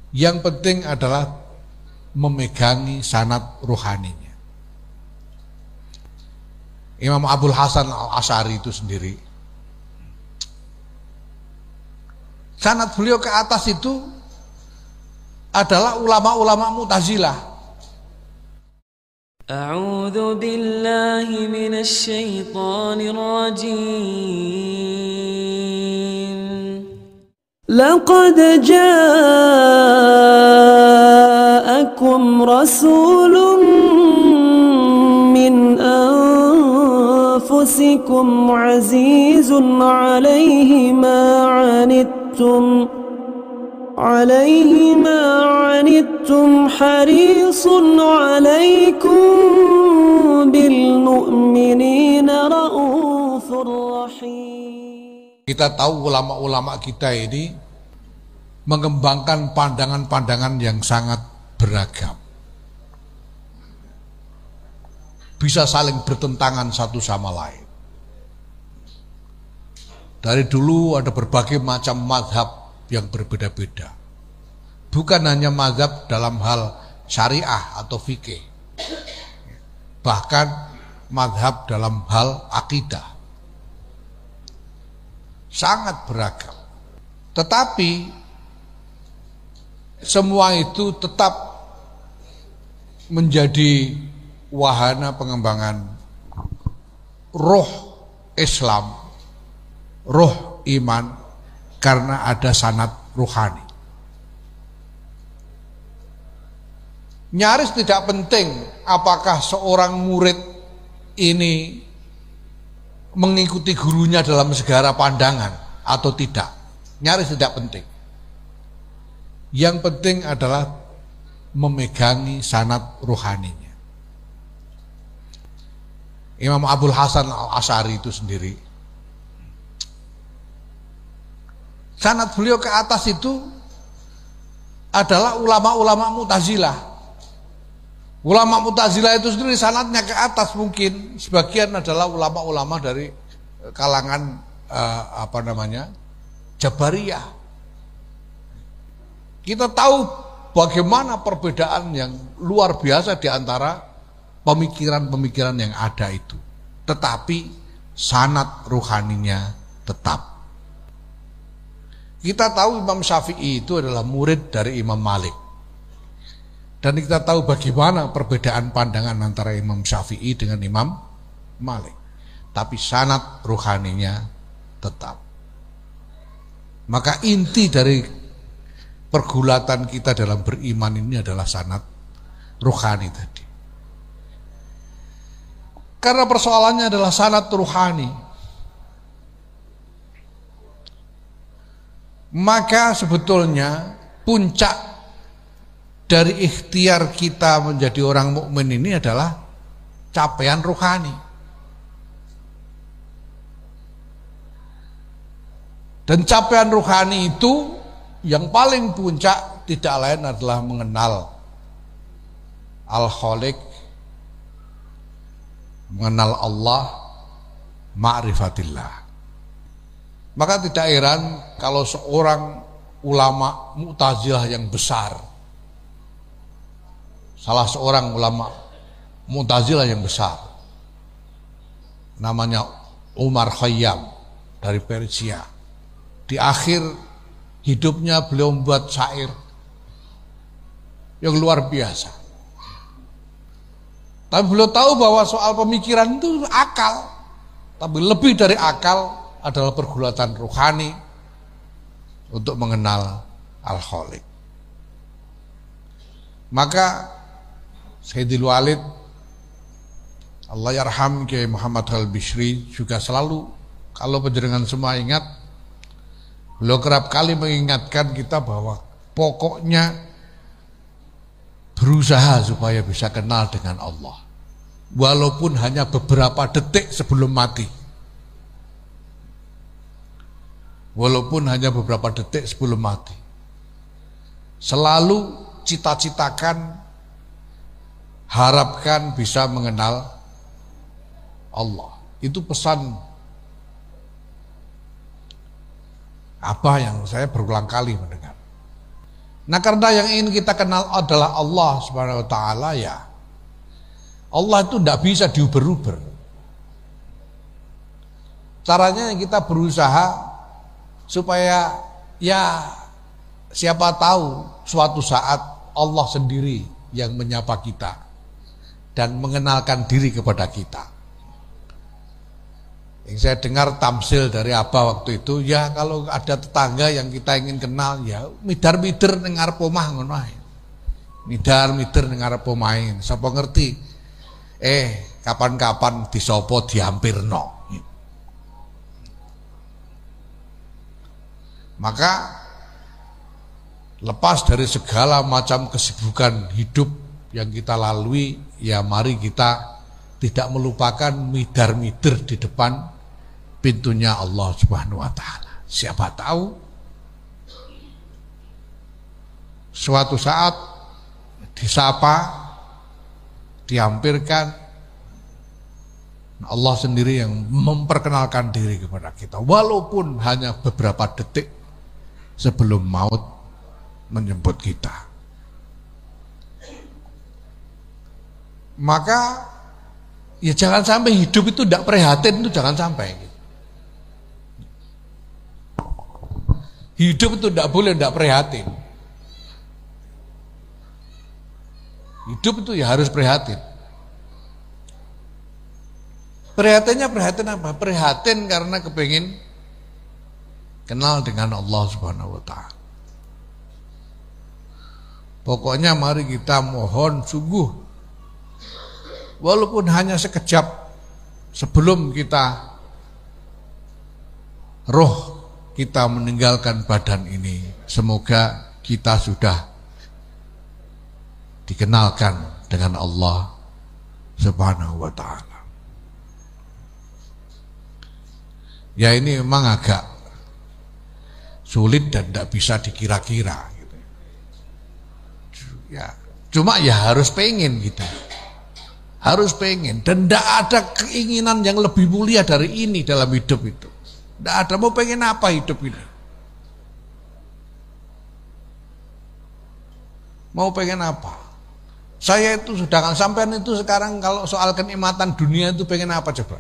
Yang penting adalah memegangi sanad ruhaninya. Imam Abul Hasan Al-Asy'ari itu sendiri, sanad beliau ke atas itu adalah ulama-ulama Mu'tazilah. A'udzu billahi minasy syaithanir rajim. Laqad ja'akum rasulun min anfusikum azizun 'alaihi ma 'anittum harisun 'alaikum bil mu'minina raufur rahim. Kita tahu ulama-ulama kita ini mengembangkan pandangan-pandangan yang sangat beragam, bisa saling bertentangan satu sama lain. Dari dulu ada berbagai macam mazhab yang berbeda-beda, bukan hanya mazhab dalam hal syariah atau fikih, bahkan mazhab dalam hal akidah, sangat beragam. Tetapi semua itu tetap menjadi wahana pengembangan roh Islam, roh iman, karena ada sanad ruhani. Nyaris tidak penting apakah seorang murid ini mengikuti gurunya dalam segala pandangan atau tidak, nyaris tidak penting. Yang penting adalah memegangi sanad ruhaninya. Imam Abul Hasan Al-Asy'ari itu sendiri, sanad beliau ke atas itu adalah ulama-ulama Mu'tazilah. Ulama Mu'tazilah itu sendiri sanadnya ke atas, mungkin sebagian adalah ulama-ulama dari kalangan Jabariyah. Kita tahu bagaimana perbedaan yang luar biasa di antara pemikiran-pemikiran yang ada itu, tetapi sanad ruhaninya tetap. Kita tahu Imam Syafi'i itu adalah murid dari Imam Malik, dan kita tahu bagaimana perbedaan pandangan antara Imam Syafi'i dengan Imam Malik, tapi sanad ruhaninya tetap. Maka inti dari pergulatan kita dalam beriman ini adalah sanad ruhani tadi. Karena persoalannya adalah sanad ruhani, maka sebetulnya puncak dari ikhtiar kita menjadi orang mukmin ini adalah capaian ruhani. Dan capaian ruhani itu yang paling puncak tidak lain adalah mengenal Al-Khaliq, mengenal Allah, ma'rifatillah. Maka tidak heran kalau seorang ulama Mu'tazilah yang besar, salah seorang ulama Mu'tazilah yang besar, namanya Umar Khayyam dari Persia, di akhir hidupnya beliau membuat syair yang luar biasa. Tapi beliau tahu bahwa soal pemikiran itu akal, tapi lebih dari akal adalah pergulatan ruhani untuk mengenal Al-Khaliq. Maka Sayyidil Walid Allah yarham Kiai Muhammad Al-Bishri juga selalu, kalau penjenengan semua ingat, beliau kerap kali mengingatkan kita bahwa pokoknya berusaha supaya bisa kenal dengan Allah, walaupun hanya beberapa detik sebelum mati. Walaupun hanya beberapa detik sebelum mati, selalu cita-citakan, harapkan bisa mengenal Allah. Itu pesan apa yang saya berulang kali mendengar. Nah, karena yang ingin kita kenal adalah Allah Subhanahu wa taala, ya Allah itu tidak bisa diuber-uber. Caranya kita berusaha supaya ya siapa tahu suatu saat Allah sendiri yang menyapa kita dan mengenalkan diri kepada kita. Yang saya dengar tamsil dari Abah waktu itu, ya kalau ada tetangga yang kita ingin kenal, ya midar-midar ning ngarep omah ngono ae. Midar-midar ning ngarep omahe. Sapa ngerti? Kapan-kapan disopo dihampirno. Maka lepas dari segala macam kesibukan hidup yang kita lalui, ya mari kita tidak melupakan midar-midar di depan pintunya Allah Subhanahu wa taala. Siapa tahu suatu saat disapa, dihampirkan, Allah sendiri yang memperkenalkan diri kepada kita, walaupun hanya beberapa detik sebelum maut menjemput kita. Maka ya jangan sampai hidup itu tidak prihatin, itu jangan sampai. Hidup itu tidak boleh tidak prihatin. Hidup itu ya harus prihatin. Prihatinnya prihatin apa? Prihatin karena kepingin kenal dengan Allah Subhanahu wa taala. Pokoknya mari kita mohon sungguh, walaupun hanya sekejap sebelum kita roh kita meninggalkan badan ini, semoga kita sudah dikenalkan dengan Allah Subhanahu wa taala. Ya ini memang agak sulit dan tidak bisa dikira-kira gitu. Ya, cuma ya harus pengen kita. Harus pengen, dan tidak ada keinginan yang lebih mulia dari ini dalam hidup itu. Tidak ada. Mau pengen apa hidup ini? Mau pengen apa? Saya itu sudah sampean itu sekarang kalau soal kenikmatan dunia itu pengen apa coba?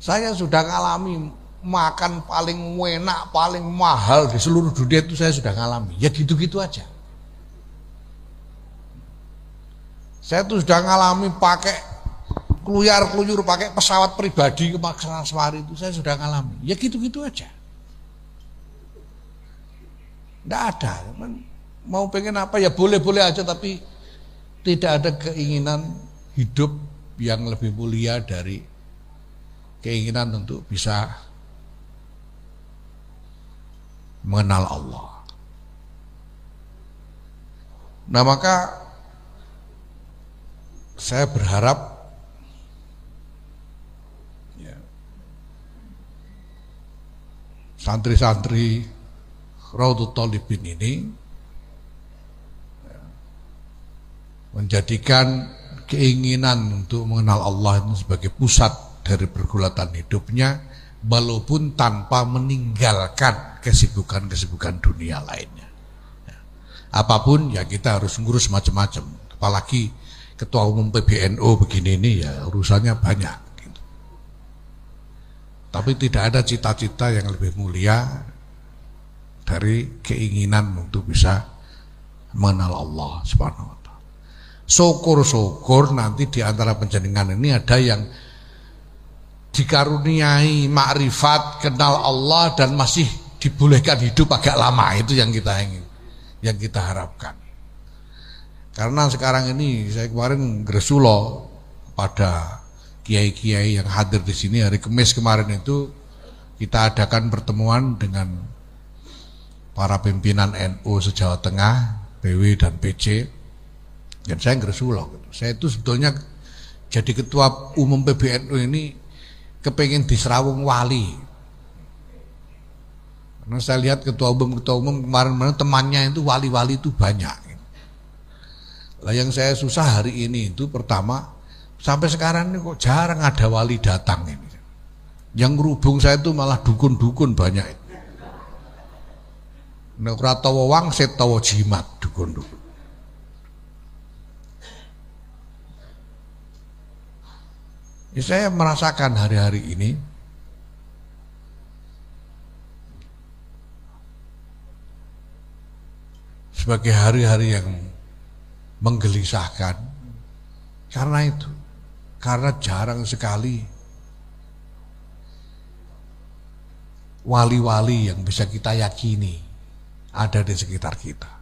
Saya sudah ngalami makan paling enak, paling mahal di seluruh dunia itu saya sudah ngalami. Ya gitu-gitu aja. Saya tuh sudah ngalami pakai keluyar-keluyur, pakai pesawat pribadi ke Makassar itu saya sudah ngalami. Ya gitu-gitu aja. Tidak ada. Mau pengen apa ya boleh-boleh aja, tapi tidak ada keinginan hidup yang lebih mulia dari keinginan untuk bisa mengenal Allah. Nah maka saya berharap ya, santri-santri Raudhatul Thalibin ini ya, menjadikan keinginan untuk mengenal Allah itu sebagai pusat dari pergulatan hidupnya, walaupun tanpa meninggalkan kesibukan-kesibukan dunia lainnya. Ya. Apapun ya kita harus ngurus macam-macam, apalagi ketua umum PBNU begini ini ya urusannya banyak gitu. Tapi tidak ada cita-cita yang lebih mulia dari keinginan untuk bisa mengenal Allah Subhanahu wa taala. Syukur-syukur nanti di antara panjenengan ini ada yang dikaruniai makrifat kenal Allah dan masih dibolehkan hidup agak lama. Itu yang kita ingin, yang kita harapkan. Karena sekarang ini saya kemarin gresulo pada kiai-kiai yang hadir di sini hari Kamis kemarin itu kita adakan pertemuan dengan para pimpinan NU se-Jawa Tengah, PW dan PC. Dan saya gresulo gitu. Saya itu sebetulnya jadi ketua umum PBNU ini kepengen diserawung wali. Karena saya lihat ketua umum kemarin temannya itu wali-wali itu banyak. Lah yang saya susah hari ini itu pertama sampai sekarang ini kok jarang ada wali datang ini. Yang ngerubung saya itu malah dukun-dukun banyak. Nek ora tawa wangsit tawa jimat dukun-dukun. Ya, saya merasakan hari-hari ini sebagai hari-hari yang menggelisahkan karena itu, karena jarang sekali wali-wali yang bisa kita yakini ada di sekitar kita.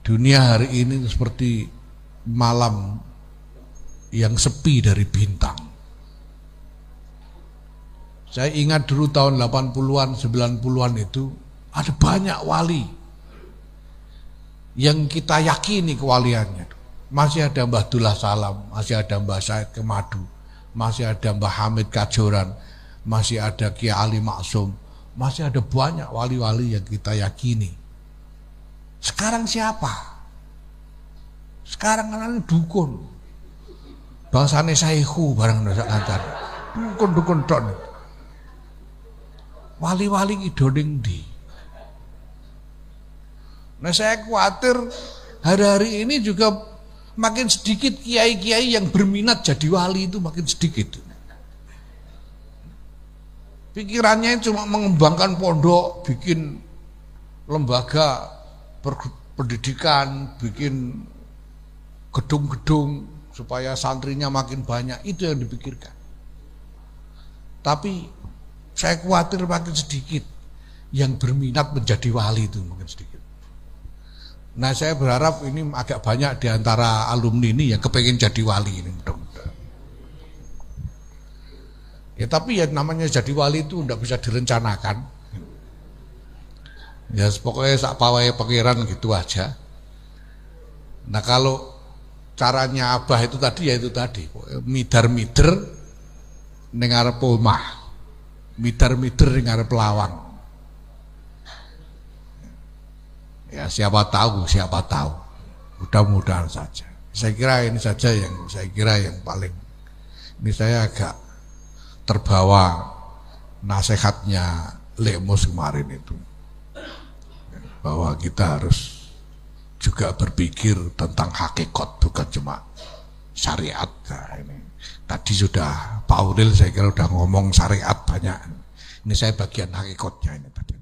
Dunia hari ini seperti malam yang sepi dari bintang. Saya ingat dulu tahun 80-an, 90-an itu ada banyak wali yang kita yakini kewaliannya. Masih ada Mbah Dullah Salam, masih ada Mbah Said Kemadu, masih ada Mbah Hamid Kajoran, masih ada Kiai Ali Maksum, masih ada banyak wali-wali yang kita yakini. Sekarang siapa? Sekarang kan dukun. Bangsane saihu barang ndak ngajar. Dukun-dukun tok. Wali-wali ki doning ndi? Nah, saya khawatir hari-hari ini juga makin sedikit kiai-kiai yang berminat jadi wali itu makin sedikit. Pikirannya cuma mengembangkan pondok, bikin lembaga pendidikan, bikin gedung-gedung supaya santrinya makin banyak, itu yang dipikirkan. Tapi saya khawatir makin sedikit yang berminat menjadi wali itu makin sedikit. Nah, saya berharap ini agak banyak di antara alumni ini yang kepengen jadi wali ini mudah-mudahan. Ya, tapi ya namanya jadi wali itu tidak bisa direncanakan. Ya pokoknya sak pawai pangeran gitu aja. Nah, kalau caranya Abah itu tadi, ya itu tadi, midar-mider ning arep omah, midar-mider ning arep lawang. Ya siapa tahu, mudah-mudahan saja. Saya kira ini saja yang paling, ini saya agak terbawa nasihatnya Lemus kemarin itu, bahwa kita harus juga berpikir tentang hakikat, bukan cuma syariat. Nah, ini tadi sudah Pak Uril saya kira sudah ngomong syariat banyak. Ini saya bagian hakikatnya ini tadi.